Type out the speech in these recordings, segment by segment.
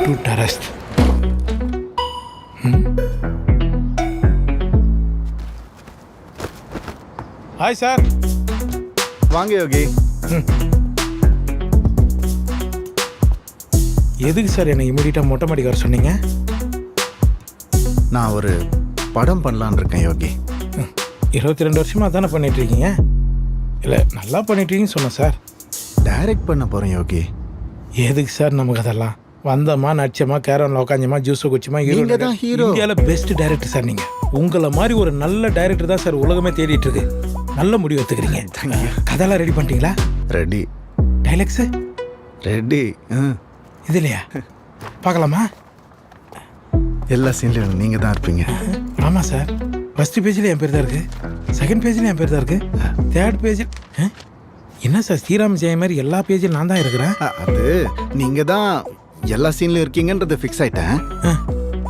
To terrace. Hi sir. வாங்க யோகி. எதுக்கு sir என்னை இமீடியட்டாக மொட்டை மாடிக்கு வர சொன்னீங்க? நான் ஒரு படம் பண்ணலான்னு இருக்கேன் யோகி. 22 வருஷமாக தானே பண்ணிகிட்ருக்கீங்க? இல்லை நல்லா பண்ணிட்டுருக்கீங்கன்னு சொன்னேன் சார். டைரக்ட் பண்ண போகிறேன் யோகி. எதுக்கு சார் நமக்கு அதெல்லாம்? வந்தோமா, நடிச்சோமா, கேரவனில் உட்காந்தோமா, ஜூஸை குச்சிமா, நீங்க தான் ஹீரோ. இந்தியாவில் பெஸ்ட் டைரக்டர் சார் நீங்கள். உங்களை மாதிரி ஒரு நல்ல டைரக்டர் தான் சார் உலகமே தேடிட்டு இருக்கு. நல்ல முடிவு எடுத்துக்கிறீங்க. கதையெல்லாம் ரெடி பண்ணிட்டீங்களா? ரெடி. Dialogues ready. இது இல்லையா? பார்க்கலாமா? எல்லா சீன்லையும் நீங்கள் தான் இருப்பீங்க. ஆமாம் சார். ஃபஸ்ட்டு பேஜில் என் பேர் தான் இருக்குது, செகண்ட் பேஜில் என் பேர் தான் இருக்குது, தேர்ட் பேஜில் என்ன சார் ஸ்ரீராம் ஜெயம் மாதிரி எல்லா பேஜிலும் நான் தான் இருக்கிறேன். அது நீங்கள் தான் எல்லா சீன்லையும் இருக்கீங்கன்றது ஃபிக்ஸ் ஆயிட்டேன்.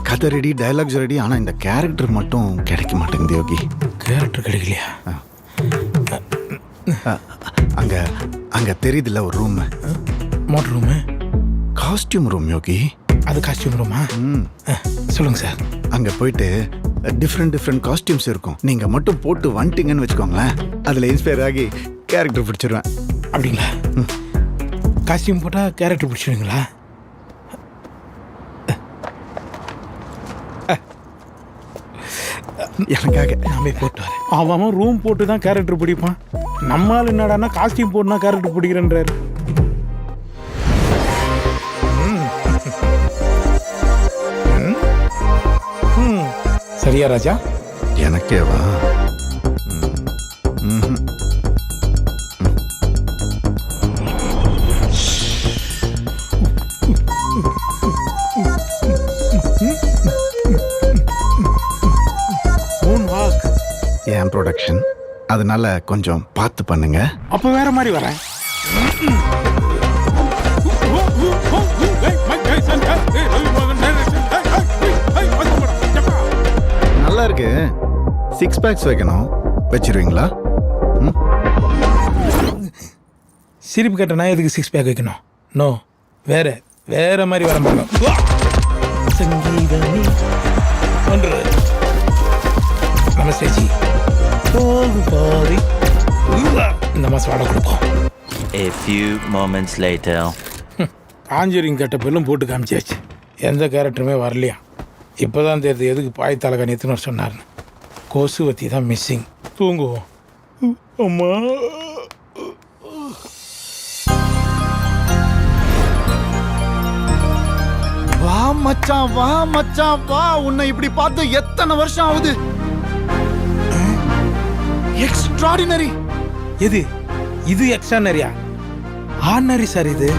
கதை ரெடி, டைலாக்ஸ் ரெடி. ஆனால் இந்த கேரக்டர் மட்டும் கிடைக்க மாட்டேங்குது யோகி. கேரக்டர் கிடைக்கலையா? அங்கே அங்கே தெரியுதுல்ல ஒரு room. Motor room? Costume room Yogi. அது காஸ்டியூம் ரூமா? சொல்லுங்கள் சார். அங்கே போயிட்டு டிஃப்ரெண்ட் காஸ்டியூம்ஸ் இருக்கும். நீங்கள் மட்டும் போட்டு வந்துட்டீங்கன்னு வச்சுக்கோங்களேன், அதில் இன்ஸ்பயர் ஆகி கேரக்டர் பிடிச்சிருவேன். அப்படிங்களா? காஸ்டியூம் போட்டால் கேரக்டர் பிடிச்சிடுங்களா? எனக்காக நாமே போட்டு வரேன். அவன் ரூம் போட்டு தான் கேரக்டர் பிடிப்பான். நம்மால் என்னடானா காஸ்டியூம் போட்டுனா கேரக்டர் பிடிக்கிறேன்றாரு. சரியா ராஜா? எனக்கேவா? என் ப்ரொடக்ஷன், அதனால கொஞ்சம் பார்த்து பண்ணுங்க. அப்போ வேற மாதிரி வரேன். நல்லா இருக்கு. 6 பேக்ஸ் வைக்கணும், வச்சிருவீங்களா? சிரிப்பு கட்டணா எதுக்கு 6 பேக் வைக்கணும்? நோ, வேற மாதிரி வர மாட்டோம். சங்கீதமே ஒன்று. நமஸ்தே ஜி. இந்த மாதம் வாடகை கொடுப்போம். A few moments later. Conjuring கட்ட பெல்லும் போட்டு காமிச்சாச்சு. எந்த கேரக்டருமே வரலையா? இப்போ தான் தெரியுது எதுக்கு பாய் தலைகாணி எத்தனை சொன்னார்னு. கோசுவத்தி தான் மிஸ்ஸிங். தூங்குவோம். அம்மா வா மச்சான், வா மச்சான், வா. உன்னை இப்படி பார்த்து எத்தனை வருஷம் ஆகுது. எக்ஸ்ட்ராடினரி. இது எக்ஸ்ட்ரானரியா? Ordinary sir. இது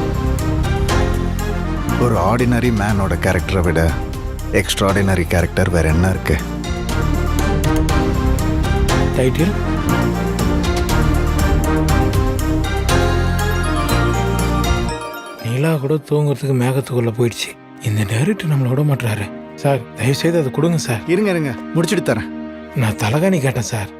ஒரு ஆர்டினரி மேனோட கேரக்டரை விட எக்ஸ்ட்ராடினரி கேரக்டர் வேற என்ன இருக்கு? டைட்டில் நீலா கூட தூங்குறதுக்கு மேகத்துக்குள்ள போயிடுச்சு. இந்த டைரக்டர் நம்மளை விட மாட்டாரு சார். தயவுசெய்து அதை கொடுங்க சார். இருங்க முடிச்சுட்டு தரேன். நான் தலகாணி கேட்டேன் சார்.